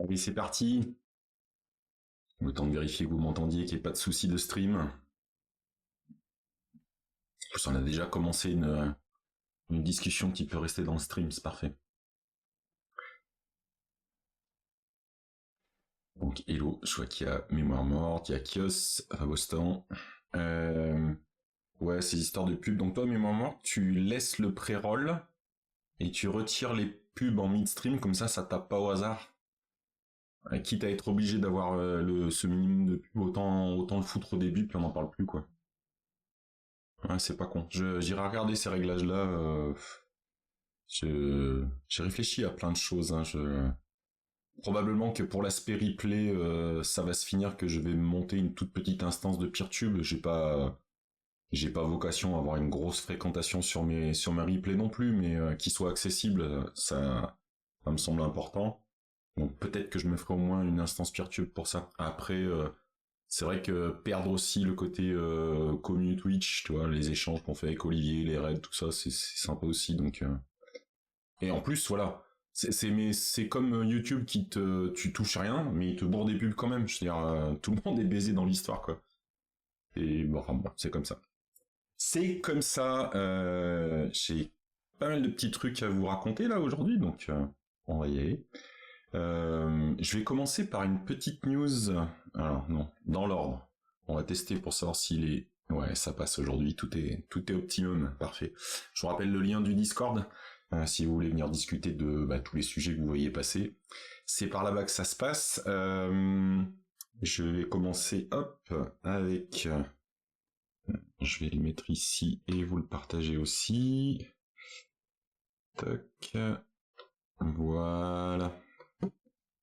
Allez, c'est parti. Le temps de vérifier que vous m'entendiez, qu'il n'y ait pas de souci de stream. En plus, on a déjà commencé une discussion qui peut rester dans le stream, c'est parfait. Donc, hello, je vois qu'il y a Mémoire Morte, il y a Kios, Fabostan. Ouais, ces histoires de pubs. Donc toi, Mémoire Morte, tu laisses le pré-roll et tu retires les pubs en midstream, comme ça tape pas au hasard. Quitte à être obligé d'avoir ce minimum de pubs, autant le foutre au début, puis on n'en parle plus, quoi. Ouais, c'est pas con. J'irai regarder ces réglages-là. J'ai réfléchi à plein de choses. Hein. Probablement que pour l'aspect replay, ça va se finir que je vais monter une toute petite instance de PeerTube. J'ai pas vocation à avoir une grosse fréquentation sur mes replays non plus, mais qu'ils soient accessibles, ça me semble important. Donc peut-être que je me ferai au moins une instance PeerTube pour ça. Après, c'est vrai que perdre aussi le côté commu Twitch, tu vois, les échanges qu'on fait avec Olivier, les raids, tout ça, c'est sympa aussi. Donc et en plus, voilà, c'est comme YouTube tu touches rien, mais il te bourre des pubs quand même. Je veux dire, tout le monde est baisé dans l'histoire, quoi. Et bon, enfin bon, c'est comme ça. C'est comme ça. J'ai pas mal de petits trucs à vous raconter là aujourd'hui, donc on va y aller. Je vais commencer par une petite news. Alors non, dans l'ordre. On va tester pour savoir s'il est. Ouais, ça passe aujourd'hui. Tout est optimum. Parfait. Je vous rappelle le lien du Discord. Si vous voulez venir discuter de tous les sujets que vous voyez passer. C'est par là-bas que ça se passe. Je vais commencer, hop, avec... je vais le mettre ici et vous le partagez aussi. Tac. Voilà.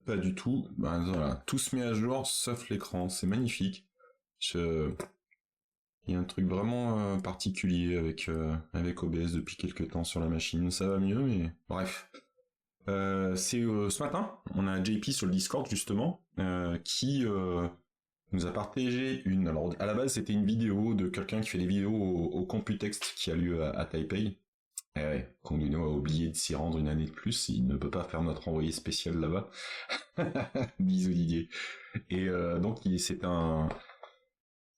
Pas du tout. Voilà. Tout se met à jour sauf l'écran. C'est magnifique. Il y a un truc vraiment particulier avec OBS depuis quelques temps sur la machine. Ça va mieux, mais bref. C'est ce matin, on a JP sur le Discord justement, qui nous a partagé une... Alors à la base c'était une vidéo de quelqu'un qui fait des vidéos au Computex qui a lieu à Taipei. Et ouais, Conduino a oublié de s'y rendre une année de plus, il ne peut pas faire notre envoyé spécial là-bas. Bisous Didier. Et donc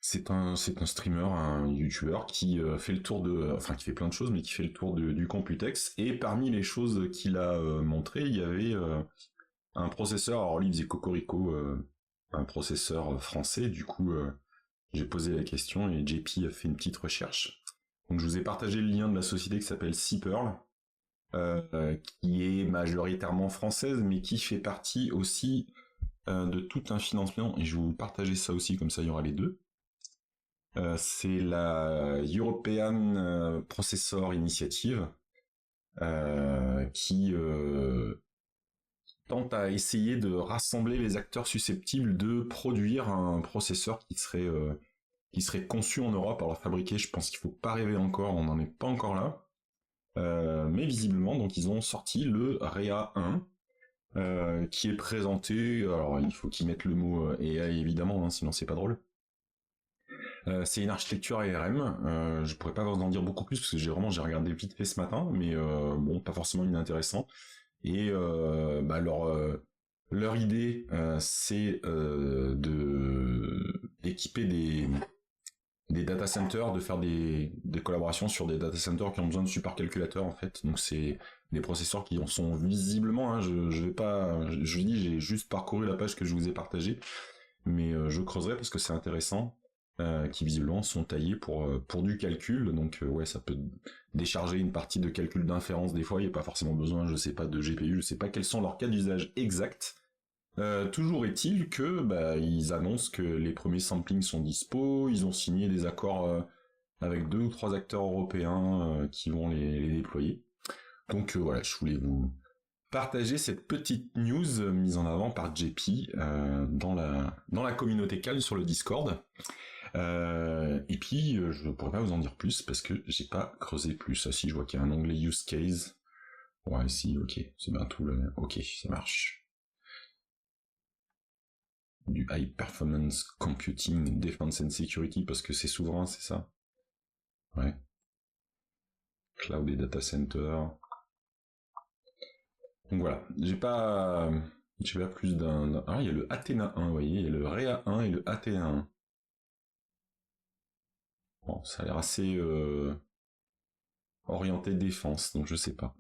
c'est un streamer, un YouTuber qui fait le tour qui fait plein de choses, mais qui fait le tour du Computex. Et parmi les choses qu'il a montré, il y avait un processeur. Alors lui, il faisait Cocorico, un processeur français. Du coup, j'ai posé la question et JP a fait une petite recherche. Donc je vous ai partagé le lien de la société qui s'appelle Seapearl, qui est majoritairement française, mais qui fait partie aussi de tout un financement. Et je vais vous partager ça aussi, comme ça il y aura les deux. C'est la European Processor Initiative qui tente à essayer de rassembler les acteurs susceptibles de produire un processeur qui serait conçu en Europe. Alors fabriqué, je pense qu'il faut pas rêver encore, on n'en est pas encore là. Mais visiblement, donc ils ont sorti le REA 1 qui est présenté. Alors il faut qu'ils mettent le mot AI évidemment, hein, sinon c'est pas drôle. C'est une architecture ARM. Je pourrais pas vous en dire beaucoup plus parce que j'ai regardé vite fait ce matin, mais bon, pas forcément inintéressant. Et leur idée, c'est de d'équiper des data centers, de faire des collaborations sur des data centers qui ont besoin de supercalculateurs en fait. Donc c'est des processeurs qui en sont visiblement. Hein, je vais pas, je vous dis, j'ai juste parcouru la page que je vous ai partagée, mais je creuserai parce que c'est intéressant. Qui visiblement sont taillés pour du calcul, donc ouais, ça peut décharger une partie de calcul d'inférence des fois, il n'y a pas forcément besoin, je sais pas, de GPU, je sais pas quels sont leurs cas d'usage exacts. Toujours est-il que ils annoncent que les premiers samplings sont dispo, ils ont signé des accords avec 2 ou 3 acteurs européens qui vont les déployer. Donc voilà, je voulais vous partager cette petite news mise en avant par JP dans la communauté calme sur le Discord. Et puis, je ne pourrais pas vous en dire plus parce que j'ai pas creusé plus. Ah si, je vois qu'il y a un onglet use case. Ouais, si, ok, c'est bien tout. Ok, ça marche. Du high performance computing, defense and security parce que c'est souverain, c'est ça? Ouais. Cloud et data center. Donc voilà, j'ai pas Je vais à plus d'un... Ah, il y a le Athena 1, vous voyez, il y a le Rhea 1 et le Athena 1. Bon, ça a l'air assez orienté défense, donc je sais pas.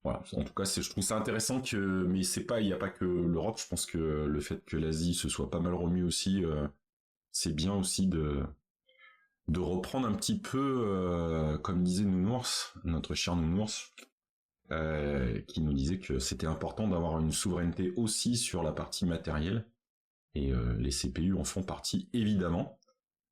Voilà. En tout cas, je trouve ça intéressant que, mais c'est pas, il n'y a pas que l'Europe. Je pense que le fait que l'Asie se soit pas mal remis aussi, c'est bien aussi de reprendre un petit peu, comme disait Nounours, notre cher Nounours, qui nous disait que c'était important d'avoir une souveraineté aussi sur la partie matérielle. Et les CPU en font partie évidemment.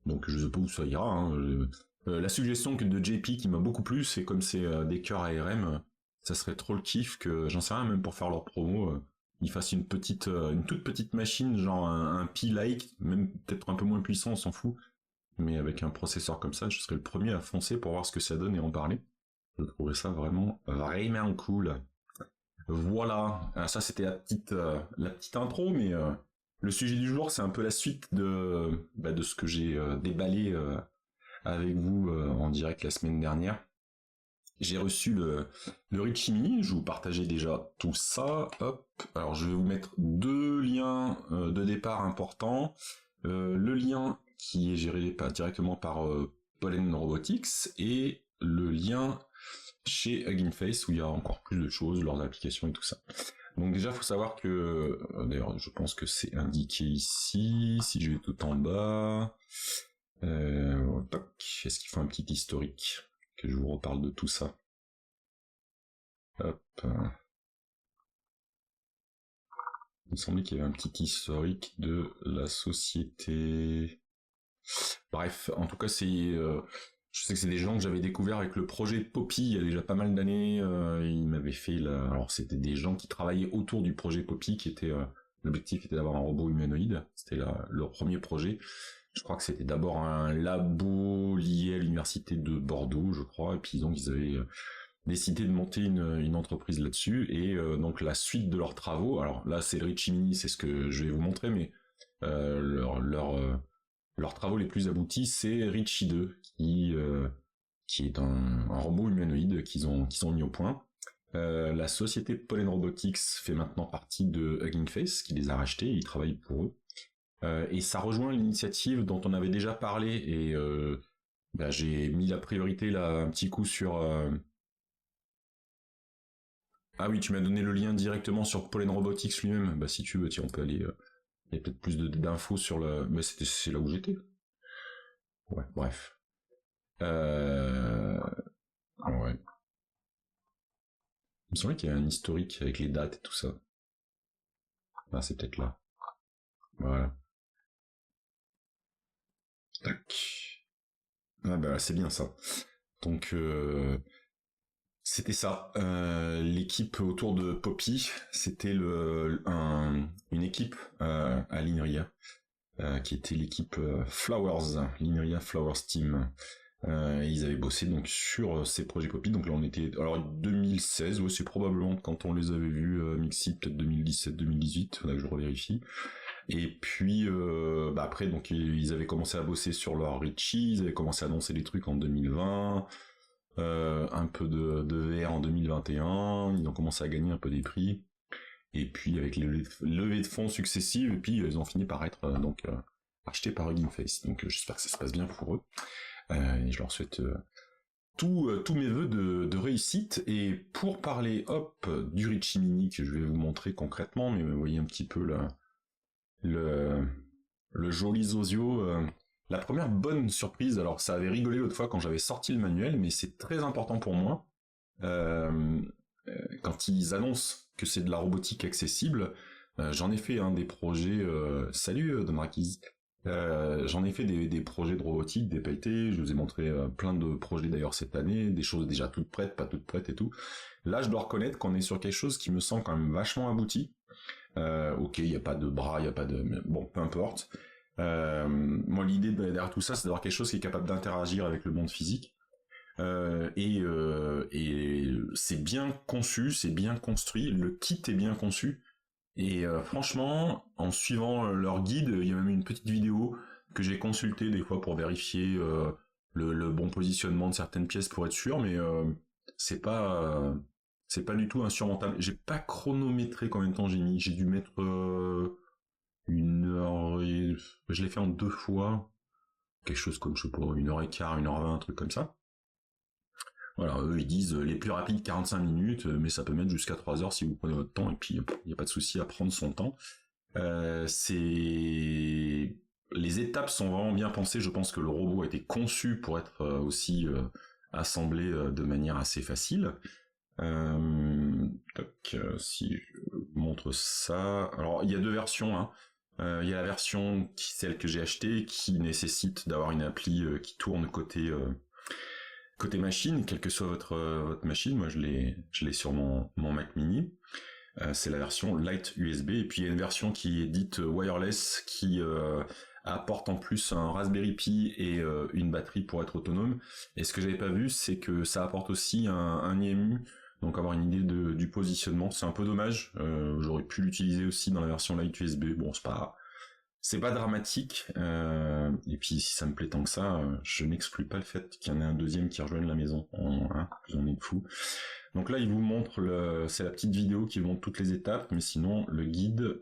Donc je sais pas où ça ira. Hein. La suggestion de JP qui m'a beaucoup plu, c'est comme c'est des cœurs ARM, ça serait trop le kiff que, j'en sais rien, même pour faire leur promo, ils fassent une toute petite machine, genre un Pi-like, même peut-être un peu moins puissant, on s'en fout, mais avec un processeur comme ça, je serais le premier à foncer pour voir ce que ça donne et en parler. Je trouverais ça vraiment, vraiment cool. Voilà, alors ça c'était la petite intro, mais le sujet du jour, c'est un peu la suite de ce que j'ai déballé avec vous en direct la semaine dernière. J'ai reçu le Richie Mini, je vous partageais déjà tout ça. Hop, alors je vais vous mettre deux liens de départ importants. Le lien qui est géré directement par Pollen Robotics et le lien chez Hugging Face où il y a encore plus de choses, leurs applications et tout ça. Donc déjà, il faut savoir que, d'ailleurs, je pense que c'est indiqué ici, si je vais tout en bas, est-ce qu'il faut un petit historique, que je vous reparle de tout ça. Hop. Il me semblait qu'il y avait un petit historique de la société. Bref, en tout cas, je sais que c'est des gens que j'avais découvert avec le projet Poppy il y a déjà pas mal d'années. Ils m'avaient fait alors c'était des gens qui travaillaient autour du projet Poppy, qui était l'objectif était d'avoir un robot humanoïde. C'était leur premier projet. Je crois que c'était d'abord un labo lié à l'université de Bordeaux, je crois, et puis donc ils avaient décidé de monter une entreprise là-dessus. Et donc la suite de leurs travaux. Alors là, c'est le Richie Mini, c'est ce que je vais vous montrer, mais leurs travaux les plus aboutis, c'est Richie 2, qui est un robot humanoïde qu'ils ont mis au point. La société Pollen Robotics fait maintenant partie de Hugging Face, qui les a rachetés, ils travaillent pour eux. Et ça rejoint l'initiative dont on avait déjà parlé, et j'ai mis la priorité là un petit coup sur... Ah oui, tu m'as donné le lien directement sur Pollen Robotics lui-même. Bah si tu veux, tiens, on peut aller... Il y a peut-être plus d'infos sur le... Mais c'est là où j'étais. Ouais, bref. Ouais. Il me semblait qu'il y a un historique avec les dates et tout ça. Ah, c'est peut-être là. Voilà. Tac. Ah bah c'est bien ça. Donc c'était ça. L'équipe autour de Poppy, c'était une équipe à l'INRIA, qui était l'équipe Flowers, l'INRIA Flowers Team. Ils avaient bossé donc sur ces projets Poppy. Donc là on était, alors 2016, ouais, c'est probablement quand on les avait vus Mixit, peut-être 2017-2018, faudrait que je revérifie. Et puis après donc ils avaient commencé à bosser sur leur Richie, ils avaient commencé à annoncer des trucs en 2020, un peu de VR en 2021, ils ont commencé à gagner un peu des prix. Et puis avec les levées de fonds successives, et puis ils ont fini par être achetés par Hugging Face. Donc j'espère que ça se passe bien pour eux. Et je leur souhaite tous mes vœux de réussite. Et pour parler du Richie Mini que je vais vous montrer concrètement, mais vous voyez un petit peu le joli Zozio. La première bonne surprise, alors ça avait rigolé l'autre fois quand j'avais sorti le manuel, mais c'est très important pour moi. Quand ils annoncent que c'est de la robotique accessible, j'en ai fait des projets. Salut Donrakis. J'en ai fait des projets de robotique, des pelletés, je vous ai montré plein de projets d'ailleurs cette année, des choses déjà toutes prêtes, pas toutes prêtes et tout. Là, je dois reconnaître qu'on est sur quelque chose qui me semble quand même vachement abouti. Ok, il n'y a pas de bras, il n'y a pas de... Bon, peu importe. Moi, l'idée derrière tout ça, c'est d'avoir quelque chose qui est capable d'interagir avec le monde physique. Et c'est bien conçu, c'est bien construit, le kit est bien conçu. Et franchement, en suivant leur guide, il y a même une petite vidéo que j'ai consultée des fois pour vérifier le bon positionnement de certaines pièces pour être sûr, mais c'est pas C'est pas du tout insurmontable. J'ai pas chronométré combien de temps j'ai mis. J'ai dû mettre 1 heure et... Je l'ai fait en 2 fois. Quelque chose comme, je sais pas, 1h15, 1h20, un truc comme ça. Voilà, eux ils disent les plus rapides 45 minutes, mais ça peut mettre jusqu'à 3 heures si vous prenez votre temps, et puis il n'y a pas de souci à prendre son temps. Les étapes sont vraiment bien pensées, je pense que le robot a été conçu pour être aussi assemblé de manière assez facile. Si je vous montre ça... Alors, il y a 2 versions, hein. Il y a la version, celle que j'ai achetée, qui nécessite d'avoir une appli qui tourne côté machine, quelle que soit votre machine. Moi, je l'ai sur mon Mac Mini. C'est la version Light USB. Et puis, il y a une version qui est dite wireless, qui apporte en plus un Raspberry Pi et une batterie pour être autonome. Et ce que j'avais pas vu, c'est que ça apporte aussi un IMU, donc avoir une idée du positionnement. C'est un peu dommage. J'aurais pu l'utiliser aussi dans la version Light USB. Bon, c'est pas dramatique. Et puis si ça me plaît tant que ça, je n'exclus pas le fait qu'il y en ait un deuxième qui rejoigne la maison. On est fou. Donc là, il vous montre c'est la petite vidéo qui vous montre toutes les étapes, mais sinon le guide,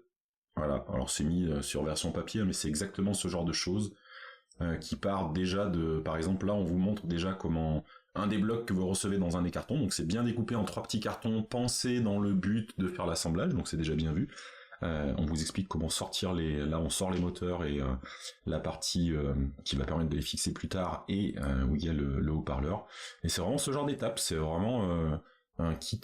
voilà. Alors c'est mis sur version papier, mais c'est exactement ce genre de choses qui part déjà de. Par exemple, là, on vous montre déjà comment un des blocs que vous recevez dans un des cartons. Donc c'est bien découpé en 3 petits cartons, pensés dans le but de faire l'assemblage. Donc c'est déjà bien vu. On vous explique comment sortir là on sort les moteurs et la partie qui va permettre de les fixer plus tard et où il y a le haut-parleur. Et c'est vraiment ce genre d'étapes, c'est vraiment un kit,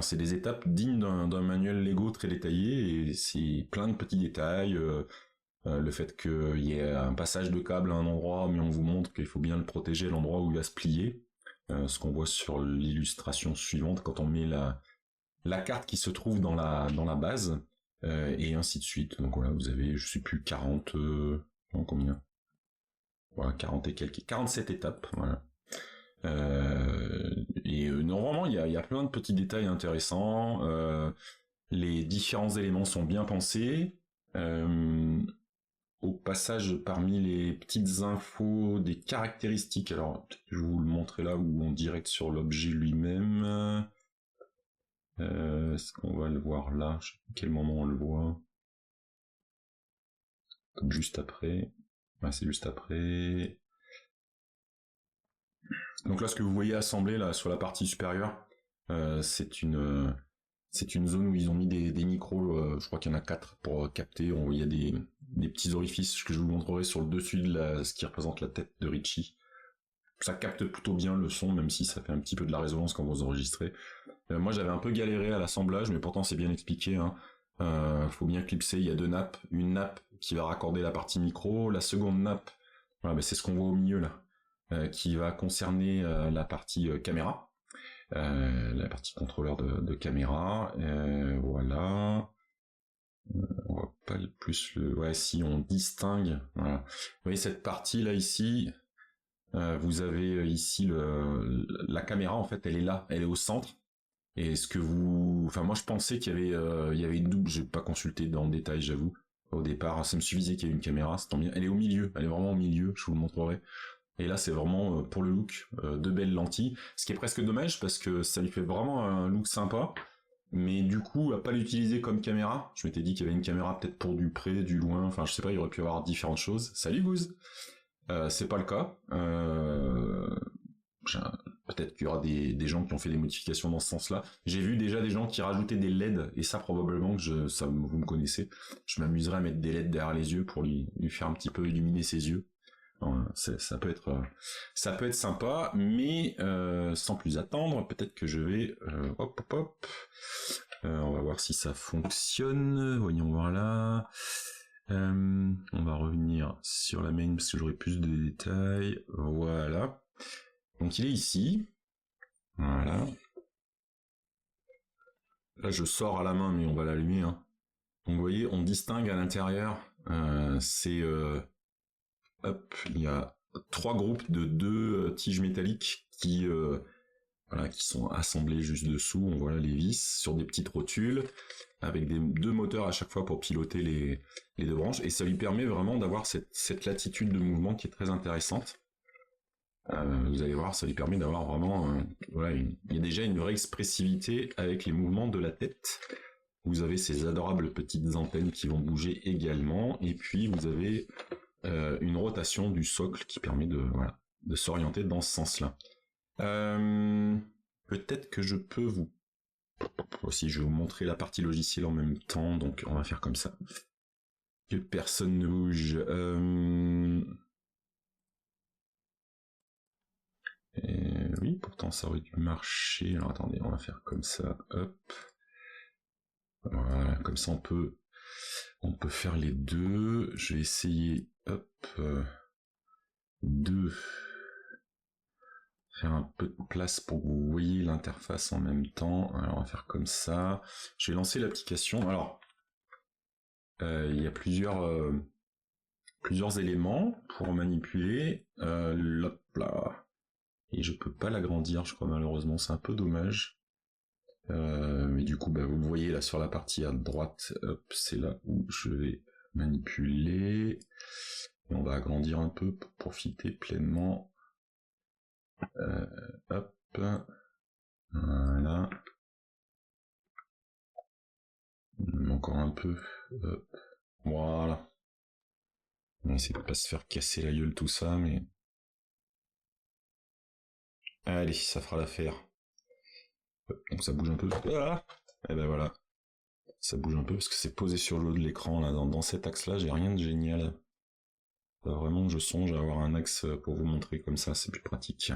c'est des étapes dignes d'un manuel Lego très détaillé, et c'est plein de petits détails, le fait qu'il y ait un passage de câble à un endroit, mais on vous montre qu'il faut bien le protéger à l'endroit où il va se plier, ce qu'on voit sur l'illustration suivante quand on met la carte qui se trouve dans la base. Et ainsi de suite. Donc voilà, vous avez, je sais plus, 40... non, combien ? Voilà, 40 et quelques... 47 étapes, voilà. Non, vraiment, il y a plein de petits détails intéressants. Les différents éléments sont bien pensés. Au passage, parmi les petites infos, des caractéristiques, alors, je vais vous le montrer là, ou en direct sur l'objet lui-même... Est-ce qu'on va le voir là? Je sais pas à quel moment on le voit. Comme juste après. Ouais, c'est juste après. Donc là, ce que vous voyez assemblé là sur la partie supérieure, c'est une zone où ils ont mis des micros. Je crois qu'il y en a 4 pour capter. Il y a des petits orifices que je vous montrerai sur le dessus de ce qui représente la tête de Richie. Ça capte plutôt bien le son, même si ça fait un petit peu de la résonance quand vous enregistrez. Moi, j'avais un peu galéré à l'assemblage, mais pourtant c'est bien expliqué. Faut bien clipser. Il y a 2 nappes. Une nappe qui va raccorder la partie micro. La seconde nappe, voilà, c'est ce qu'on voit au milieu là, qui va concerner la partie caméra, la partie contrôleur de caméra. Voilà. On voit pas le plus le. Ouais, si on distingue. Voilà. Vous voyez cette partie là ici. Vous avez ici la caméra, en fait, elle est là, elle est au centre. Et moi je pensais qu'il y avait une double, j'ai pas consulté dans le détail, j'avoue. Au départ, ça me suffisait qu'il y ait une caméra, c'est tant bien. Elle est au milieu, elle est vraiment au milieu, je vous le montrerai. Et là, c'est vraiment pour le look, 2 belles lentilles. Ce qui est presque dommage parce que ça lui fait vraiment un look sympa. Mais du coup, à pas l'utiliser comme caméra. Je m'étais dit qu'il y avait une caméra peut-être pour du près, du loin. Enfin, je sais pas, il aurait pu y avoir différentes choses. Salut Goose. C'est pas le cas. Peut-être qu'il y aura des gens qui ont fait des modifications dans ce sens-là. J'ai vu déjà des gens qui rajoutaient des LED, et ça probablement que vous me connaissez. Je m'amuserais à mettre des LED derrière les yeux pour lui faire un petit peu illuminer ses yeux. Ça peut être sympa, mais sans plus attendre, peut-être que je vais on va voir si ça fonctionne. Voyons voir là. On va revenir sur la main parce que j'aurai plus de détails. Voilà. Donc il est ici. Voilà. Là je sors à la main, mais on va l'allumer. Donc vous voyez, on distingue à l'intérieur. Il y a 3 groupes de 2 tiges métalliques qui sont assemblées juste dessous. On voit là les vis sur des petites rotules, avec 2 moteurs à chaque fois pour piloter les 2 branches, et ça lui permet vraiment d'avoir cette latitude de mouvement qui est très intéressante. Vous allez voir, ça lui permet d'avoir vraiment, voilà, il y a déjà une vraie expressivité avec les mouvements de la tête. Vous avez ces adorables petites antennes qui vont bouger également, et puis vous avez une rotation du socle qui permet de s'orienter dans ce sens-là. Peut-être que je peux vous aussi, je vais vous montrer la partie logicielle en même temps, donc on va faire comme ça. Que personne ne bouge. Oui, pourtant ça aurait dû marcher. Alors attendez, on va faire comme ça. Hop. Voilà, comme ça on peut faire les deux. Je vais essayer, hop, de faire un peu de place pour que vous voyez l'interface en même temps. Alors on va faire comme ça. Je vais lancer l'application. Alors, il y a plusieurs éléments pour manipuler. Hop là. Et je peux pas l'agrandir, je crois, malheureusement. C'est un peu dommage. Mais du coup, vous le voyez là sur la partie à droite, c'est là où je vais manipuler. Et on va agrandir un peu pour profiter pleinement. Hop. Voilà. Encore un peu. Hop. Voilà. On va essayer de pas se faire casser la gueule tout ça, mais... Allez, ça fera l'affaire. Donc ça bouge un peu. Ah, et ben voilà. Ça bouge un peu parce que c'est posé sur le haut de l'écran là. Dans cet axe-là, j'ai rien de génial. Vraiment, je songe à avoir un axe pour vous montrer comme ça, c'est plus pratique.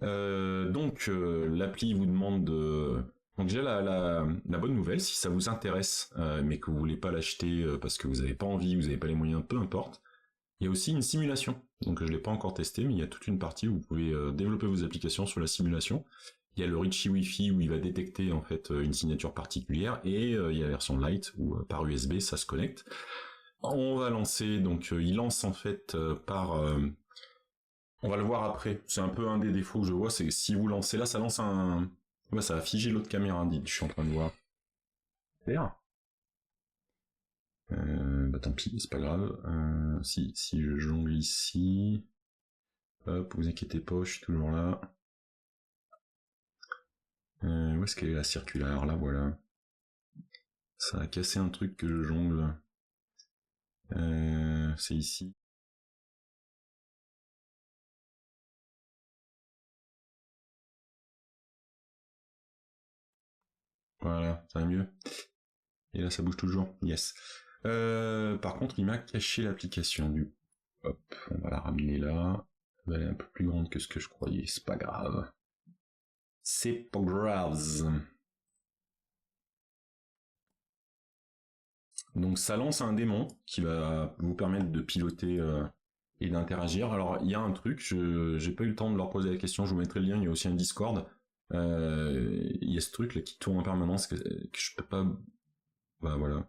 Donc l'appli vous demande de... Donc déjà la bonne nouvelle, si ça vous intéresse, mais que vous voulez pas l'acheter parce que vous n'avez pas envie, vous n'avez pas les moyens, peu importe, il y a aussi une simulation. Donc je l'ai pas encore testé, mais il y a toute une partie où vous pouvez développer vos applications sur la simulation. Il y a le Richie Wi-Fi où il va détecter en fait une signature particulière, et il y a la version Lite où par USB ça se connecte. On va lancer, donc il lance en fait par... on va le voir après. C'est un peu un des défauts que je vois, c'est que si vous lancez là, ça lance un... Ouais, ça va figer l'autre caméra, dit, je suis en train de voir. Faire. Tant pis, c'est pas grave. Si je jongle ici... Hop, vous inquiétez pas, je suis toujours là. Où est-ce qu'elle est la circulaire? Là, voilà. Ça a cassé un truc que je jongle. C'est ici. Voilà, ça va mieux. Et là, ça bouge toujours. Yes. Par contre, il m'a caché l'application du... Hop, on va la ramener là. Elle est un peu plus grande que ce que je croyais, c'est pas grave. C'est pas grave. Donc ça lance un démon qui va vous permettre de piloter et d'interagir. Alors il y a un truc, j'ai pas eu le temps de leur poser la question, je vous mettrai le lien, il y a aussi un Discord. Il y a ce truc là qui tourne en permanence que je peux pas... Voilà,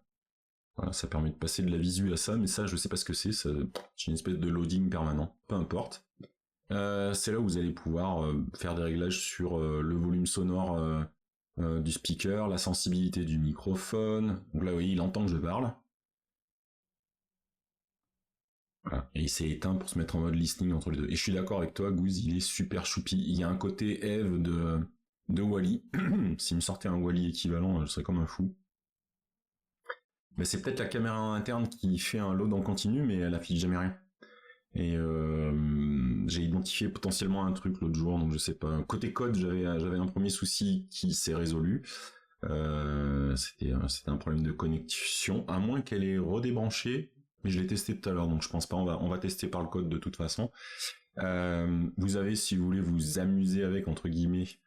ça permet de passer de la visu à ça, mais ça je sais pas ce que c'est, j'ai une espèce de loading permanent, peu importe. C'est là où vous allez pouvoir faire des réglages sur le volume sonore du speaker, la sensibilité du microphone. Donc là, oui, il entend que je parle. Voilà. Et il s'est éteint pour se mettre en mode listening entre les deux. Et je suis d'accord avec toi, Goose, il est super choupi. Il y a un côté Eve de Wall-E. S'il me sortait un Wall-E équivalent, je serais comme un fou. Mais c'est peut-être la caméra interne qui fait un load en continu, mais elle affiche jamais rien. Et j'ai identifié potentiellement un truc l'autre jour, donc je sais pas. Côté code, j'avais un premier souci qui s'est résolu. C'était un problème de connexion, à moins qu'elle ait redébranché, mais je l'ai testé tout à l'heure, donc je pense pas. On va tester par le code de toute façon. Vous avez, si vous voulez vous amuser avec, entre guillemets,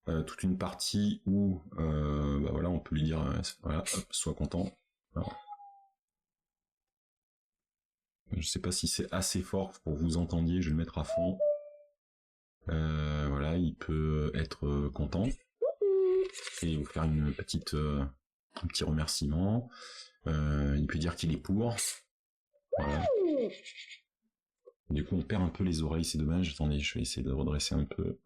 toute une partie où voilà, on peut lui dire voilà, hop, sois content. Voilà. Je sais pas si c'est assez fort pour que vous entendiez, je vais le mettre à fond. Voilà, il peut être content et vous faire un petit remerciement. Il peut dire qu'il est pour. Voilà. Du coup, on perd un peu les oreilles, c'est dommage. Attendez, je vais essayer de redresser un peu.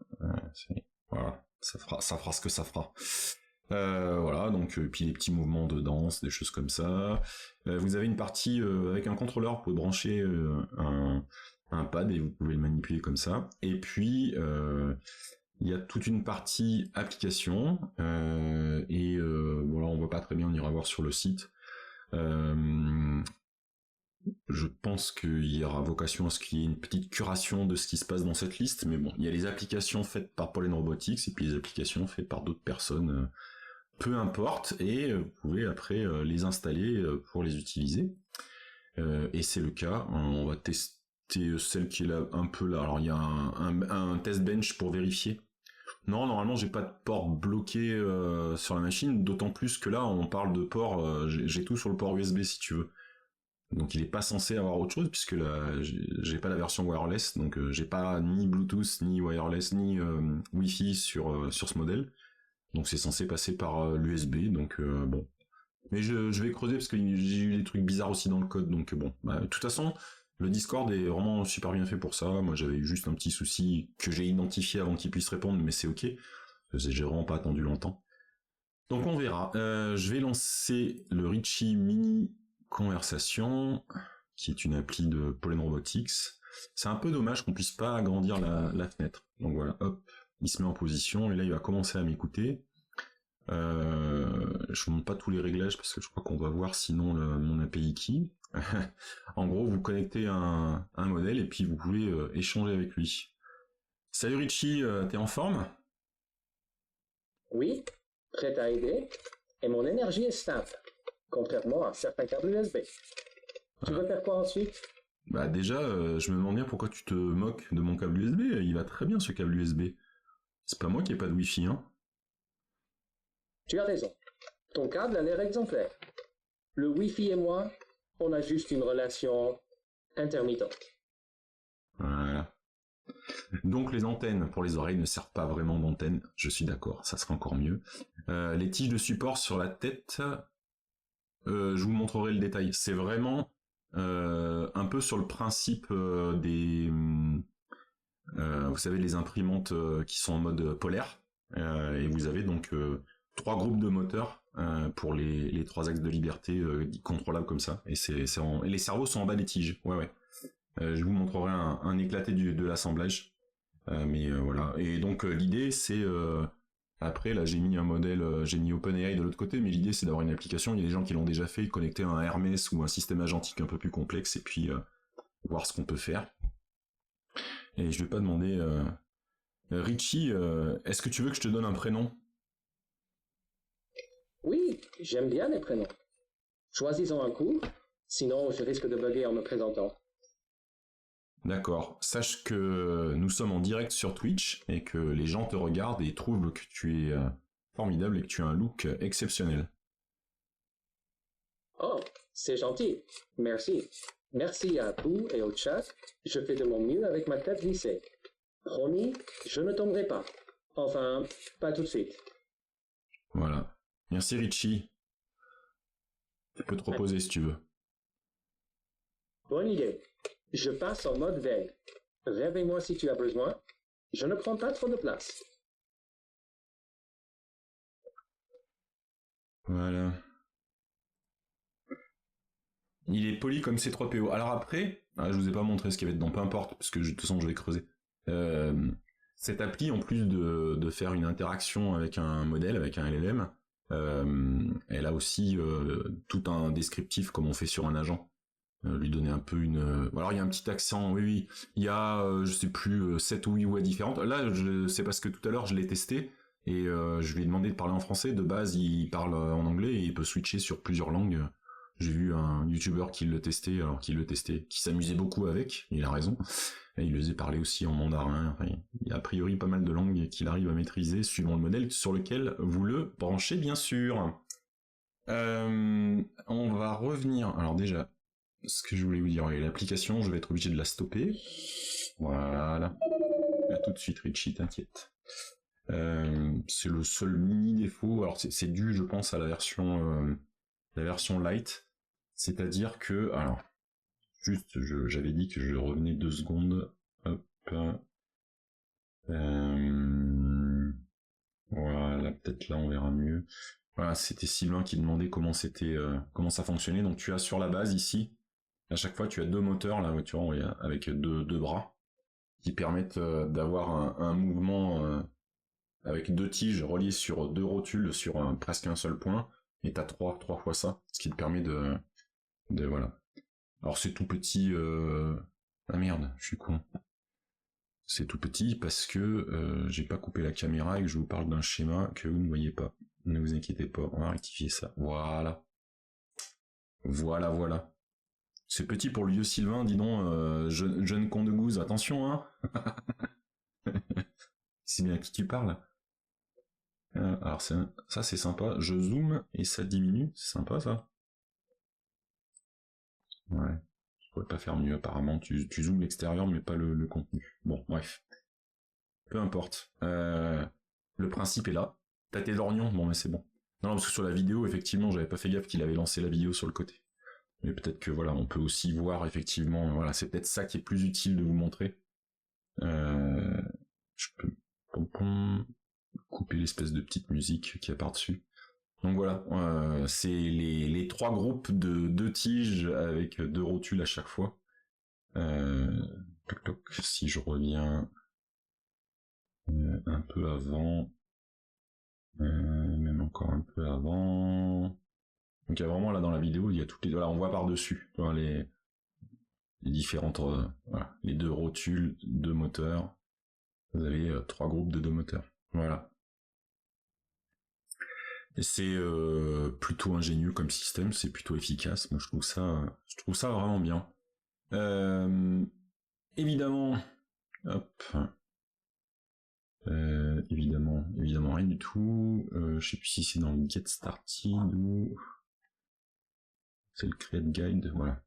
Voilà, ça fera ce que ça fera. Voilà, donc puis les petits mouvements de danse, des choses comme ça. Vous avez une partie avec un contrôleur, vous pouvez brancher un pad et vous pouvez le manipuler comme ça. Et puis il y a toute une partie application bon là on voit pas très bien, on ira voir sur le site. Je pense qu'il y aura vocation à ce qu'il y ait une petite curation de ce qui se passe dans cette liste, mais bon, il y a les applications faites par Pollen Robotics et puis les applications faites par d'autres personnes, peu importe, et vous pouvez après les installer pour les utiliser. Et c'est le cas, on va tester celle qui est là, un peu là. Alors il y a un test bench pour vérifier. Non, normalement j'ai pas de port bloqué sur la machine, d'autant plus que là on parle de port, j'ai tout sur le port USB si tu veux. Donc il est pas censé avoir autre chose puisque là j'ai pas la version wireless, donc j'ai pas ni Bluetooth ni wireless ni Wi-Fi sur ce modèle. Donc c'est censé passer par l'USB, donc bon. Mais je vais creuser parce que j'ai eu des trucs bizarres aussi dans le code, donc bon. Bah, de toute façon, le Discord est vraiment super bien fait pour ça. Moi j'avais eu juste un petit souci que j'ai identifié avant qu'il puisse répondre, mais c'est ok. J'ai vraiment pas attendu longtemps. Donc on verra. Je vais lancer le Richie Mini Conversation, qui est une appli de Pollen Robotics. C'est un peu dommage qu'on puisse pas agrandir la fenêtre. Donc voilà, hop, il se met en position et là il va commencer à m'écouter. Je vous montre pas tous les réglages parce que je crois qu'on va voir sinon mon API key. En gros, vous connectez un modèle et puis vous pouvez échanger avec lui. Salut Richie, t'es en forme? Oui, prêt à aider, et mon énergie est stable, contrairement à certains câbles USB. Tu veux faire quoi ensuite? Bah déjà, je me demande bien pourquoi tu te moques de mon câble USB. Il va très bien ce câble USB. C'est pas moi qui ai pas de Wi-Fi, hein. Tu as raison. Ton câble a l'air exemplaire. Le Wi-Fi et moi, on a juste une relation intermittente. Voilà. Donc les antennes pour les oreilles ne servent pas vraiment d'antennes. Je suis d'accord, ça serait encore mieux. Les tiges de support sur la tête, je vous montrerai le détail. C'est vraiment un peu sur le principe des... vous savez, les imprimantes qui sont en mode polaire. Et vous avez donc 3 groupes de moteurs pour les 3 axes de liberté contrôlables comme ça. Et et les cerveaux sont en bas des tiges. Ouais. Je vous montrerai un éclaté de l'assemblage. Mais voilà. Et donc l'idée c'est... après là j'ai mis un modèle, j'ai mis OpenAI de l'autre côté, mais l'idée c'est d'avoir une application, il y a des gens qui l'ont déjà fait, connecter à un Hermès ou un système agentique un peu plus complexe et puis voir ce qu'on peut faire. Et je vais pas demander... Richie, est-ce que tu veux que je te donne un prénom? Oui, j'aime bien les prénoms. Choisis-en un coup, sinon je risque de bugger en me présentant. D'accord. Sache que nous sommes en direct sur Twitch et que les gens te regardent et trouvent que tu es formidable et que tu as un look exceptionnel. Oh, c'est gentil. Merci. Merci à vous et au chat. Je fais de mon mieux avec ma tête lissée. Promis, je ne tomberai pas. Enfin, pas tout de suite. Voilà. Merci Richie. Tu peux te reposer si tu veux. Bonne idée. Je passe en mode veille. Réveille-moi si tu as besoin. Je ne prends pas trop de place. Voilà. Il est poli comme C3PO. Alors après, je vous ai pas montré ce qu'il y avait dedans, peu importe, parce que de toute façon je vais creuser. Cette appli, en plus de faire une interaction avec un modèle, avec un LLM, elle a aussi tout un descriptif comme on fait sur un agent. Lui donner un peu une... Alors il y a un petit accent, oui, il y a, je sais plus, 7 ou 8 voix différentes. Là, c'est parce que tout à l'heure je l'ai testé, et je lui ai demandé de parler en français. De base, il parle en anglais, et il peut switcher sur plusieurs langues. J'ai vu un YouTuber qui qui s'amusait beaucoup avec, il a raison. Et il osait parler aussi en mandarin. Enfin, il y a a priori pas mal de langues qu'il arrive à maîtriser suivant le modèle sur lequel vous le branchez, bien sûr. On va revenir... Alors déjà, ce que je voulais vous dire, l'application, je vais être obligé de la stopper. Voilà. À tout de suite, Richie, t'inquiète. C'est le seul mini défaut. Alors c'est dû, je pense, à la version light. C'est-à-dire que, alors, juste, j'avais dit que je revenais 2 secondes. Hop. Voilà, peut-être là on verra mieux. Voilà, c'était Sylvain qui demandait comment ça fonctionnait. Donc tu as sur la base ici À chaque fois, tu as 2 moteurs, la voiture, avec deux bras, qui permettent d'avoir un mouvement avec 2 tiges reliées sur 2 rotules sur presque un seul point, et t'as trois fois ça, ce qui te permet voilà. Alors c'est tout petit, ah merde, je suis con. C'est tout petit parce que j'ai pas coupé la caméra et que je vous parle d'un schéma que vous ne voyez pas. Ne vous inquiétez pas, on va rectifier ça. Voilà. Voilà. C'est petit pour le vieux Sylvain, dis donc, jeune con de gouze, attention, hein. C'est bien à qui tu parles. Alors ça c'est sympa, je zoome et ça diminue, c'est sympa ça. Ouais, je pourrais pas faire mieux apparemment, tu zoomes l'extérieur mais pas le contenu. Bon, bref. Peu importe. Le principe est là. T'as tes lorgnons, bon mais c'est bon. Non, parce que sur la vidéo, effectivement, j'avais pas fait gaffe qu'il avait lancé la vidéo sur le côté. Mais peut-être que voilà, on peut aussi voir effectivement, voilà, c'est peut-être ça qui est plus utile de vous montrer. Je peux couper l'espèce de petite musique qui est par-dessus. Donc voilà, c'est les 3 groupes de 2 tiges avec 2 rotules à chaque fois. Si je reviens un peu avant, même encore un peu avant. Donc il y a vraiment là dans la vidéo, il y a toutes les, voilà, on voit par-dessus les différentes, voilà, les 2 rotules, 2 moteurs. Vous avez 3 groupes de 2 moteurs. Voilà. Et c'est plutôt ingénieux comme système, c'est plutôt efficace. Moi je trouve ça vraiment bien. Évidemment, hop. Évidemment rien du tout. Je sais plus si c'est dans le Get Started ou c'est le Create Guide, voilà.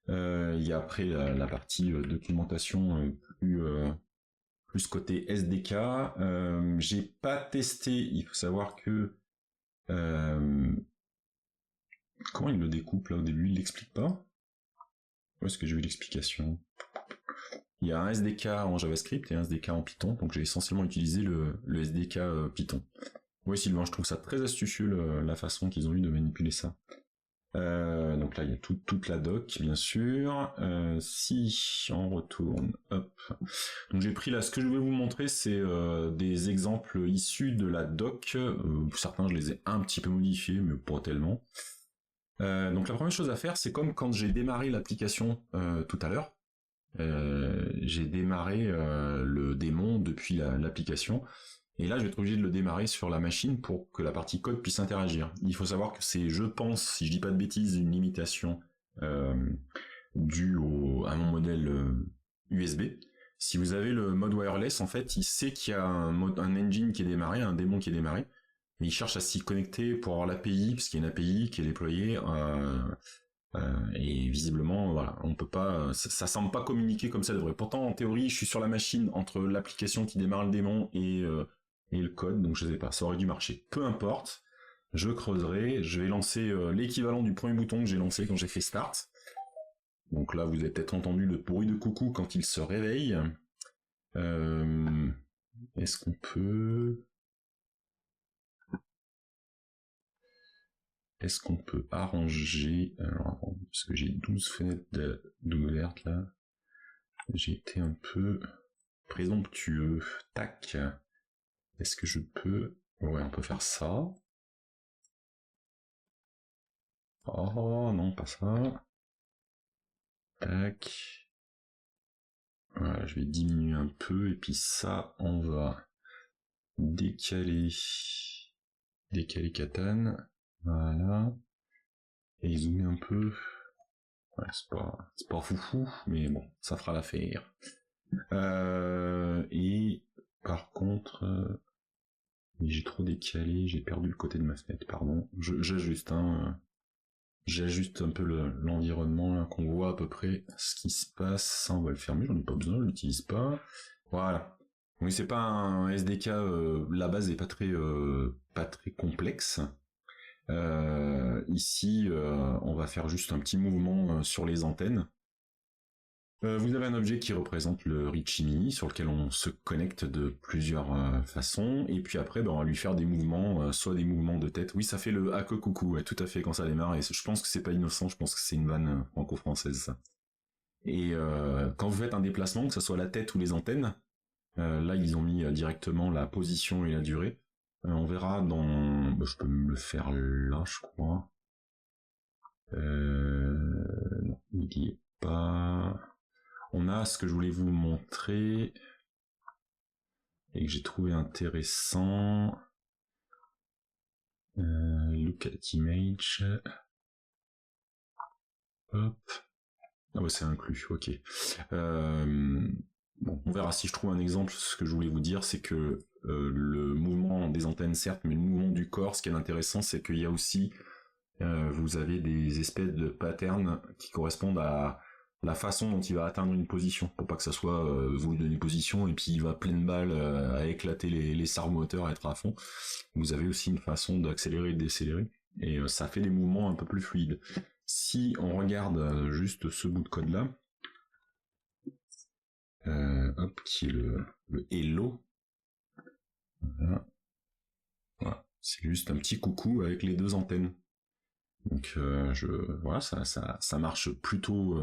Il y a après la partie documentation plus côté SDK. J'ai pas testé, il faut savoir que comment il le découpe là au début, il l'explique pas. Où est-ce que j'ai vu l'explication? Il y a un SDK en JavaScript et un SDK en Python, donc j'ai essentiellement utilisé le SDK Python. Oui Sylvain, je trouve ça très astucieux la façon qu'ils ont eu de manipuler ça. Donc là il y a toute la doc bien sûr. Si on retourne, hop. Donc j'ai pris là, ce que je vais vous montrer c'est des exemples issus de la doc. Certains je les ai un petit peu modifiés, mais pas tellement. Donc la première chose à faire, c'est comme quand j'ai démarré l'application tout à l'heure. J'ai démarré le démon depuis l'application. Et là, je vais être obligé de le démarrer sur la machine pour que la partie code puisse interagir. Il faut savoir que c'est, je pense, si je dis pas de bêtises, une limitation due à mon modèle USB. Si vous avez le mode wireless, en fait, il sait qu'il y a un engine qui est démarré, un démon qui est démarré, mais il cherche à s'y connecter pour avoir l'API, parce qu'il y a une API qui est déployée. Et visiblement, voilà, on peut pas, ça semble pas communiquer comme ça devrait. Pourtant, en théorie, je suis sur la machine entre l'application qui démarre le démon et le code, donc je sais pas, ça aurait dû marcher. Peu importe, je creuserai, je vais lancer l'équivalent du premier bouton que j'ai lancé quand j'ai fait Start. Donc là, vous avez peut-être entendu le bruit de coucou quand il se réveille. Est-ce qu'on peut... Est-ce qu'on peut arranger... Alors, parce que j'ai 12 fenêtres d'ouvertes là. J'ai été un peu présomptueux. Tac. Est-ce que je peux... Ouais, on peut faire ça. Oh non, pas ça. Tac. Voilà, je vais diminuer un peu. Et puis ça, on va décaler Catan. Voilà. Et zoomer un peu. Ouais, c'est pas foufou, mais bon, ça fera l'affaire. Et par contre, j'ai trop décalé, j'ai perdu le côté de ma fenêtre, pardon. J'ajuste, j'ajuste un peu l'environnement là, qu'on voit à peu près ce qui se passe. Ça, on va le fermer, j'en ai pas besoin, je l'utilise pas. Voilà. Oui, c'est pas un SDK, la base est pas très complexe. Ici, on va faire juste un petit mouvement sur les antennes. Vous avez un objet qui représente le Ritchie Mini sur lequel on se connecte de plusieurs façons, et puis après on va lui faire des mouvements, soit des mouvements de tête. Oui, ça fait le hack coucou, ouais, tout à fait quand ça démarre, et je pense que c'est pas innocent, je pense que c'est une vanne franco-française ça. Et quand vous faites un déplacement, que ce soit la tête ou les antennes, là ils ont mis directement la position et la durée. On verra dans... je peux me le faire là, je crois. Non, il y est pas... On a ce que je voulais vous montrer et que j'ai trouvé intéressant. Look at image. Hop. Ah ouais, c'est inclus, ok. Bon, on verra si je trouve un exemple. Ce que je voulais vous dire, c'est que le mouvement des antennes, certes, mais le mouvement du corps, ce qui est intéressant, c'est qu'il y a aussi, vous avez des espèces de patterns qui correspondent à la façon dont il va atteindre une position, pour pas que ça soit vous lui donnez une position et puis il va pleine balle à éclater les servos moteurs, à être à fond. Vous avez aussi une façon d'accélérer et de décélérer, et ça fait des mouvements un peu plus fluides. Si on regarde juste ce bout de code là, hop, qui est le hello, voilà. Voilà. C'est juste un petit coucou avec les deux antennes. Donc voilà, ça marche plutôt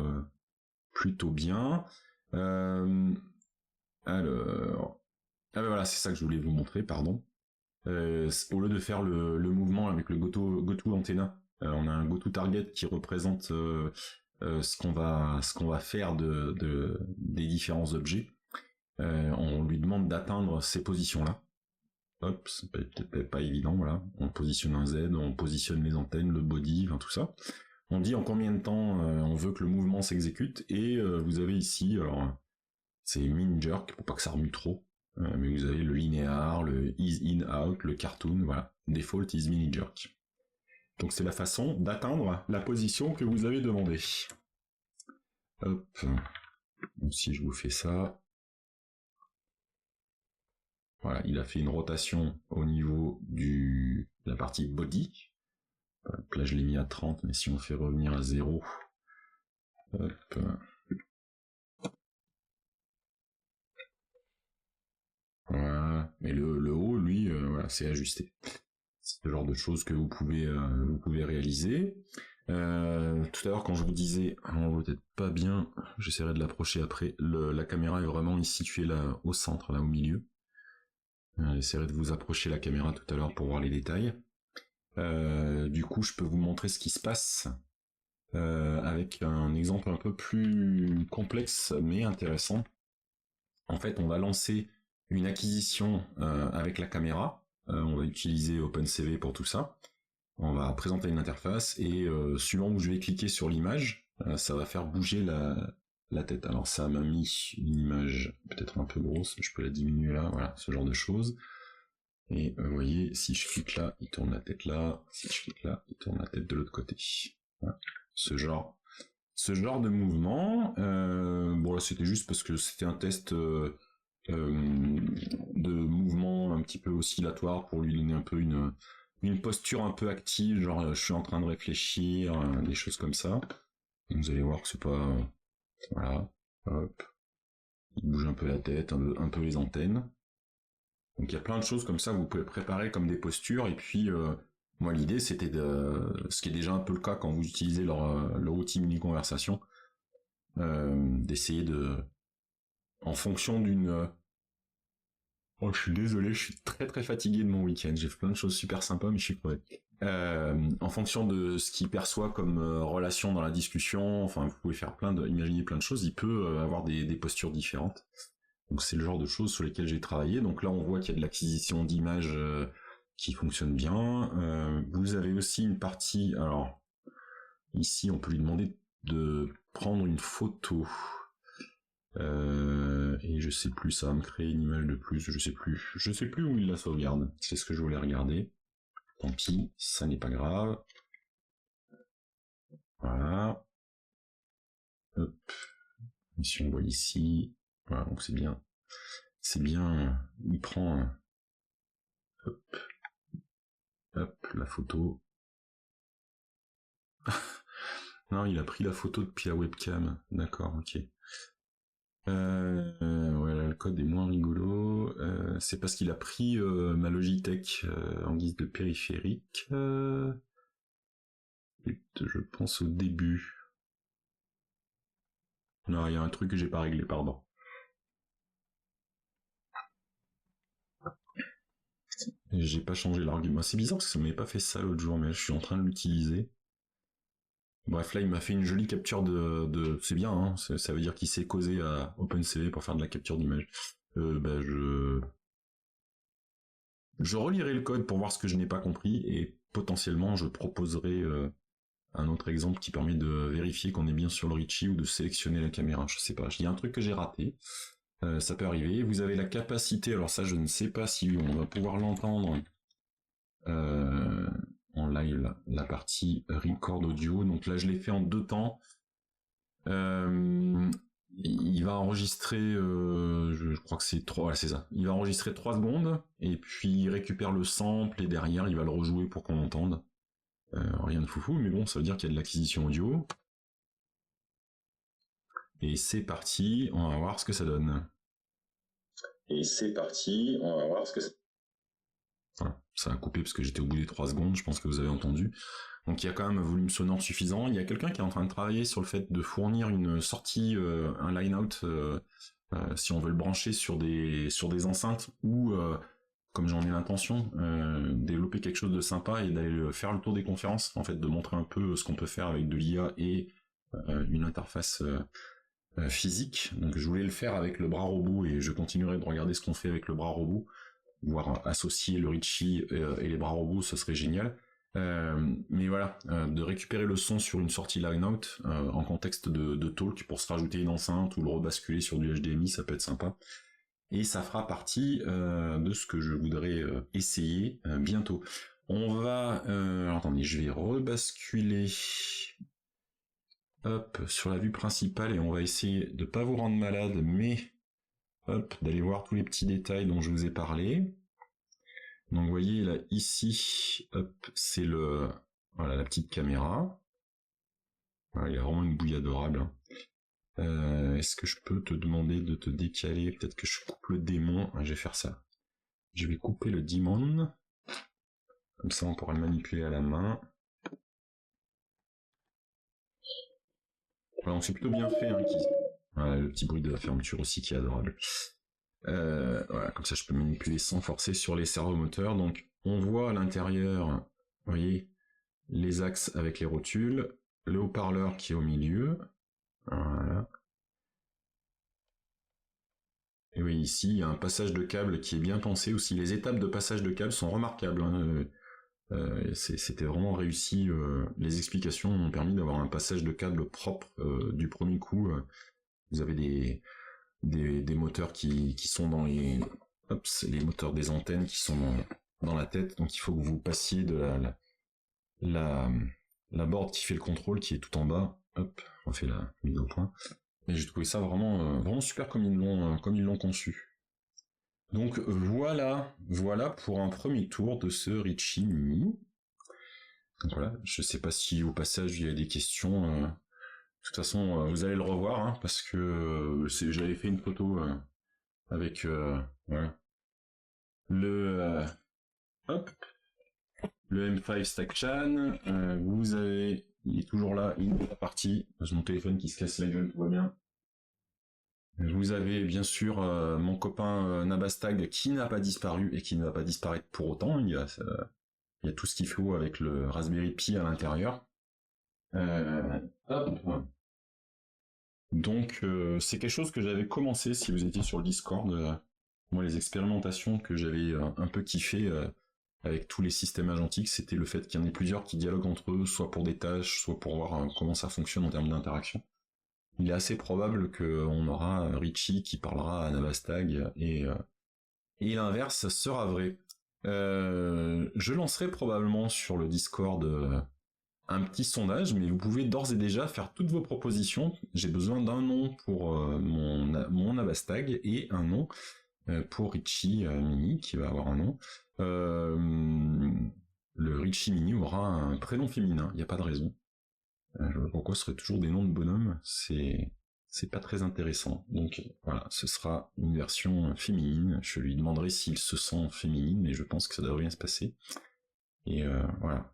bien. Alors, ah ben voilà, c'est ça que je voulais vous montrer, pardon. Au lieu de faire le mouvement avec le GoTo Antenna, on a un GoTo Target qui représente ce qu'on va faire des différents objets. On lui demande d'atteindre ces positions-là. Hop, c'est peut-être pas évident, voilà. On positionne un Z, on positionne les antennes, le body, enfin tout ça. On dit en combien de temps on veut que le mouvement s'exécute, et vous avez ici, alors c'est min jerk pour pas que ça remue trop, mais vous avez le linéaire, le is in out, le cartoon, voilà. Default is mini jerk. Donc c'est la façon d'atteindre la position que vous avez demandé. Hop, donc, si je vous fais ça, voilà, il a fait une rotation au niveau de la partie body. Hop, là je l'ai mis à 30, mais si on fait revenir à 0, hop, voilà. Et le haut, lui, voilà, c'est ajusté. C'est le genre de choses que vous pouvez réaliser. Tout à l'heure, quand je vous disais, on voit peut-être pas bien, j'essaierai de l'approcher après, la caméra est vraiment située là, au centre, là, au milieu. J'essaierai de vous approcher la caméra tout à l'heure pour voir les détails. Du coup, je peux vous montrer ce qui se passe avec un exemple un peu plus complexe, mais intéressant. En fait, on va lancer une acquisition avec la caméra. On va utiliser OpenCV pour tout ça. On va présenter une interface et suivant où je vais cliquer sur l'image, ça va faire bouger la tête. Alors ça m'a mis une image peut-être un peu grosse, je peux la diminuer là, voilà, ce genre de choses. Et vous voyez, si je clique là, il tourne la tête là, si je clique là, il tourne la tête de l'autre côté. Voilà. Ce genre de mouvement. Bon là c'était juste parce que c'était un test de mouvement un petit peu oscillatoire pour lui donner un peu une posture un peu active, genre je suis en train de réfléchir, des choses comme ça. Vous allez voir que c'est pas... voilà, hop. Il bouge un peu la tête, un peu les antennes. Donc il y a plein de choses comme ça que vous pouvez préparer comme des postures, et puis moi l'idée c'était ce qui est déjà un peu le cas quand vous utilisez leur outil mini-conversation, d'essayer en fonction d'une... Oh, je suis désolé, je suis très très fatigué de mon week-end. J'ai fait plein de choses super sympas, mais je suis crevé. En fonction de ce qu'il perçoit comme relation dans la discussion, enfin, vous pouvez faire imaginer plein de choses. Il peut avoir des postures différentes. Donc, c'est le genre de choses sur lesquelles j'ai travaillé. Donc là, on voit qu'il y a de l'acquisition d'images qui fonctionne bien. Vous avez aussi une partie. Alors, ici, on peut lui demander de prendre une photo. Et je sais plus, ça va me créer une image de plus, je sais plus où il la sauvegarde, c'est ce que je voulais regarder. Tant pis, ça n'est pas grave. Voilà. Hop. Et si on voit ici, voilà, donc c'est bien, il prend, hop, la photo. Non, il a pris la photo depuis la webcam, d'accord, ok. Voilà, le code est moins rigolo. C'est parce qu'il a pris ma Logitech en guise de périphérique. Je pense au début. Non, il y a un truc que j'ai pas réglé, pardon. J'ai pas changé l'argument. C'est bizarre parce que ça m'avait pas fait ça l'autre jour, mais je suis en train de l'utiliser. Bref, là, il m'a fait une jolie capture de... C'est bien, hein. Ça veut dire qu'il s'est causé à OpenCV pour faire de la capture d'image. Je relirai le code pour voir ce que je n'ai pas compris et potentiellement je proposerai un autre exemple qui permet de vérifier qu'on est bien sur le Ritchie ou de sélectionner la caméra. Je sais pas. Il y a un truc que j'ai raté. Ça peut arriver. Vous avez la capacité, alors ça je ne sais pas si on va pouvoir l'entendre en live, la partie record audio. Donc là je l'ai fait en 2 temps. Il va enregistrer, je crois que c'est 3, voilà, c'est ça. Il va enregistrer 3 secondes, et puis il récupère le sample, et derrière il va le rejouer pour qu'on l'entende. Rien de foufou, mais bon, ça veut dire qu'il y a de l'acquisition audio. Et c'est parti, on va voir ce que ça donne. Et c'est parti, on va voir ce que ça... Voilà, ça a coupé parce que j'étais au bout des 3 secondes, je pense que vous avez entendu. Donc il y a quand même un volume sonore suffisant. Il y a quelqu'un qui est en train de travailler sur le fait de fournir une sortie, un line-out, si on veut le brancher sur des enceintes ou, comme j'en ai l'intention, développer quelque chose de sympa et d'aller faire le tour des conférences, en fait, de montrer un peu ce qu'on peut faire avec de l'IA et une interface physique. Donc je voulais le faire avec le bras robot et je continuerai de regarder ce qu'on fait avec le bras robot, voire associer le Ritchie et les bras robots, ce serait génial. Mais voilà, de récupérer le son sur une sortie line-out en contexte de talk pour se rajouter une enceinte ou le rebasculer sur du HDMI, ça peut être sympa. Et ça fera partie de ce que je voudrais essayer bientôt. On va... alors attendez, je vais rebasculer hop, sur la vue principale et on va essayer de pas vous rendre malade, mais hop, d'aller voir tous les petits détails dont je vous ai parlé. Donc vous voyez là ici, hop, c'est le voilà la petite caméra. Voilà, il y a vraiment une bouille adorable. Est-ce que je peux te demander de te décaler? Peut-être que je coupe le démon. Je vais faire ça. Je vais couper le démon. Comme ça on pourra le manipuler à la main. Voilà, donc c'est plutôt bien fait. Hein, voilà, le petit bruit de la fermeture aussi qui est adorable. Voilà, comme ça je peux manipuler sans forcer sur les servomoteurs. Donc on voit à l'intérieur, vous voyez, les axes avec les rotules, le haut-parleur qui est au milieu. Voilà. Et oui, ici il y a un passage de câble qui est bien pensé aussi. Les étapes de passage de câble sont remarquables. Hein. C'était vraiment réussi. Les explications m'ont permis d'avoir un passage de câble propre du premier coup. Vous avez des moteurs qui sont dans les... Hop, c'est les moteurs des antennes qui sont dans la tête. Donc il faut que vous passiez de la board qui fait le contrôle qui est tout en bas. Hop, on fait la mise au point. Et j'ai trouvé ça vraiment super comme ils l'ont conçu. Donc voilà pour un premier tour de ce Ritchie Mini. Donc voilà, je sais pas si au passage il y a des questions. De toute façon, vous allez le revoir, hein, parce que j'avais fait une photo avec voilà, le hop, le M5 StackChan. Vous avez, il est toujours là, il est parti. J'ai mon téléphone qui se casse la gueule, tout va bien. Vous avez bien sûr mon copain Nabastag qui n'a pas disparu et qui ne va pas disparaître pour autant. Il y a tout ce qu'il faut avec le Raspberry Pi à l'intérieur. Hop. Donc c'est quelque chose que j'avais commencé si vous étiez sur le Discord. Moi les expérimentations que j'avais un peu kiffé avec tous les systèmes agentiques, c'était le fait qu'il y en ait plusieurs qui dialoguent entre eux, soit pour des tâches, soit pour voir comment ça fonctionne en termes d'interaction. Il est assez probable qu'on aura Ritchie qui parlera à Navastag et l'inverse sera vrai. Je lancerai probablement sur le Discord un petit sondage, mais vous pouvez d'ores et déjà faire toutes vos propositions. J'ai besoin d'un nom pour mon Navastag et un nom pour Ritchie Mini qui va avoir un nom. Le Ritchie Mini aura un prénom féminin, il n'y a pas de raison. Pourquoi ce serait toujours des noms de bonhommes? C'est c'est pas très intéressant. Donc voilà, ce sera une version féminine. Je lui demanderai s'il se sent féminine, mais je pense que ça devrait bien se passer. Et voilà.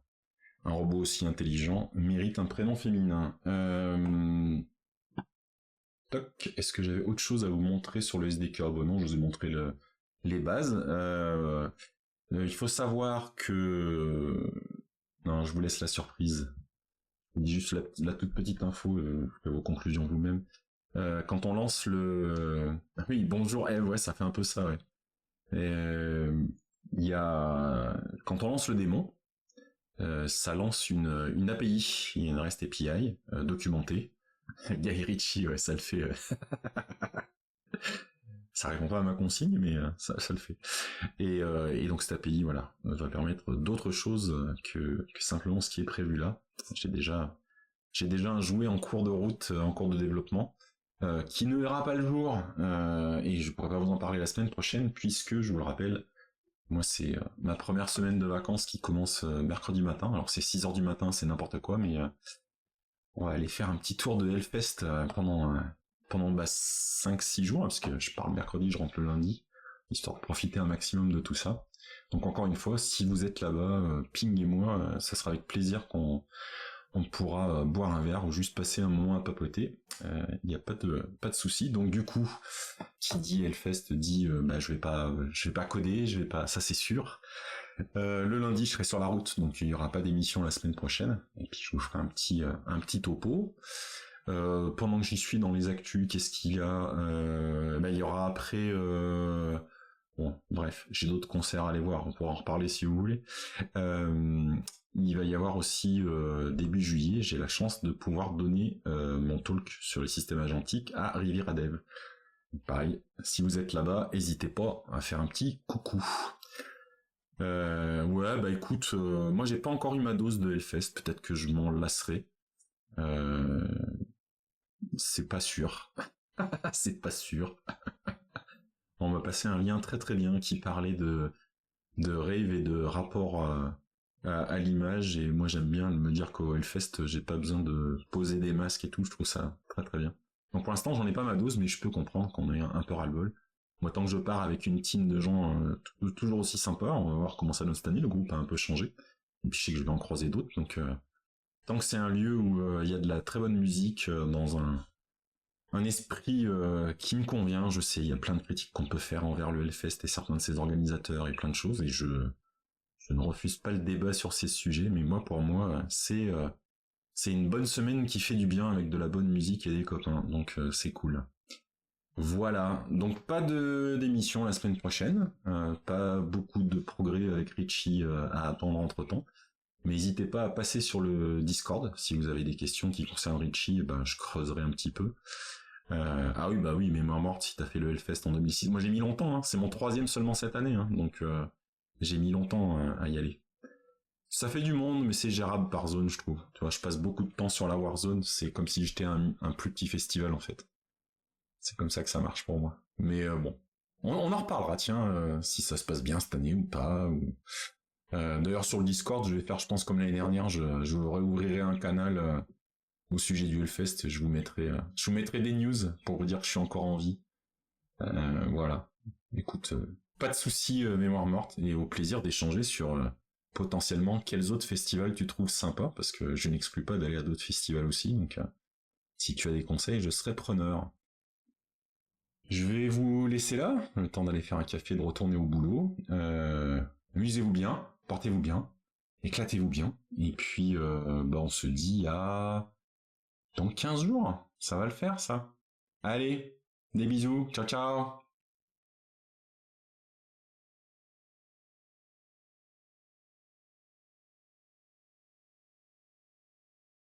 Un robot aussi intelligent mérite un prénom féminin. Toc, est-ce que j'avais autre chose à vous montrer sur le SDK? Bon non, je vous ai montré les bases. Il faut savoir que... Non, je vous laisse la surprise. Je vous dis juste la toute petite info, faites vos conclusions vous-même. Quand on lance le... Oui, bonjour Eve, ouais, ça fait un peu ça, ouais. Il y a... Quand on lance le démon, ça lance une API, une REST API documentée. Guy Ritchie, ouais, ça le fait. Ça répond pas à ma consigne, mais ça le fait. Et donc cette API, voilà, va permettre d'autres choses que simplement ce qui est prévu là. J'ai déjà un jouet en cours de route, en cours de développement, qui ne verra pas le jour, et je pourrais pas vous en parler la semaine prochaine, puisque, je vous le rappelle, moi c'est ma première semaine de vacances qui commence mercredi matin. Alors c'est 6h du matin, c'est n'importe quoi, mais on va aller faire un petit tour de Hellfest pendant 5-6 jours, parce que je pars le mercredi, je rentre le lundi, histoire de profiter un maximum de tout ça. Donc encore une fois, si vous êtes là-bas, pinguez-moi, ça sera avec plaisir qu'on pourra boire un verre ou juste passer un moment à papoter. Il n'y a pas de souci. Donc du coup, qui dit Hellfest dit je vais pas coder, ça c'est sûr. Le lundi, je serai sur la route, donc il n'y aura pas d'émission la semaine prochaine. Et puis je vous ferai un petit topo. Pendant que j'y suis dans les actus, qu'est-ce qu'il y a? Il y aura après... Bon, bref, j'ai d'autres concerts à aller voir, on pourra en reparler si vous voulez. Il va y avoir aussi, début juillet, j'ai la chance de pouvoir donner mon talk sur les systèmes agentiques à Riviera Dev. Pareil, si vous êtes là-bas, n'hésitez pas à faire un petit coucou. Ouais, écoute, moi j'ai pas encore eu ma dose de Hellfest, peut-être que je m'en lasserai. C'est pas sûr. C'est pas sûr. On m'a passé un lien très très bien qui parlait de rave et de rapport à l'image, et moi j'aime bien me dire qu'au Hellfest j'ai pas besoin de poser des masques et tout, je trouve ça très très bien. Donc pour l'instant j'en ai pas ma dose, mais je peux comprendre qu'on ait un peu ras-le-bol. Moi tant que je pars avec une team de gens toujours aussi sympas, on va voir comment ça donne cette année, le groupe a un peu changé, et puis je sais que je vais en croiser d'autres, donc tant que c'est un lieu où il y a de la très bonne musique dans un esprit qui me convient, je sais, il y a plein de critiques qu'on peut faire envers le Hellfest et certains de ses organisateurs et plein de choses, et je ne refuse pas le débat sur ces sujets, mais pour moi, c'est une bonne semaine qui fait du bien avec de la bonne musique et des copains, donc c'est cool. Voilà, donc pas d'émission la semaine prochaine, pas beaucoup de progrès avec Richie à attendre entre-temps, mais n'hésitez pas à passer sur le Discord, si vous avez des questions qui concernent Richie, je creuserai un petit peu. Ah oui, Mémoire Morte, si t'as fait le Hellfest en 2006, moi j'ai mis longtemps, c'est mon 3e seulement cette année, donc j'ai mis longtemps à y aller. Ça fait du monde, mais c'est gérable par zone, je trouve. Tu vois, je passe beaucoup de temps sur la Warzone, c'est comme si j'étais un plus petit festival en fait. C'est comme ça que ça marche pour moi. Mais bon, on en reparlera, tiens, si ça se passe bien cette année ou pas. D'ailleurs, sur le Discord, je vais faire, je pense, comme l'année dernière, je réouvrirai un canal au sujet du Hellfest. Je vous mettrai des news pour vous dire que je suis encore en vie. Voilà. Écoute, pas de soucis, Mémoire Morte, et au plaisir d'échanger sur potentiellement quels autres festivals tu trouves sympas, parce que je n'exclus pas d'aller à d'autres festivals aussi. Donc, si tu as des conseils, je serai preneur. Je vais vous laisser là, le temps d'aller faire un café, de retourner au boulot. Amusez-vous bien, portez-vous bien, éclatez-vous bien, et puis on se dit à dans 15 jours. Ça va le faire, ça. Allez, des bisous, ciao ciao.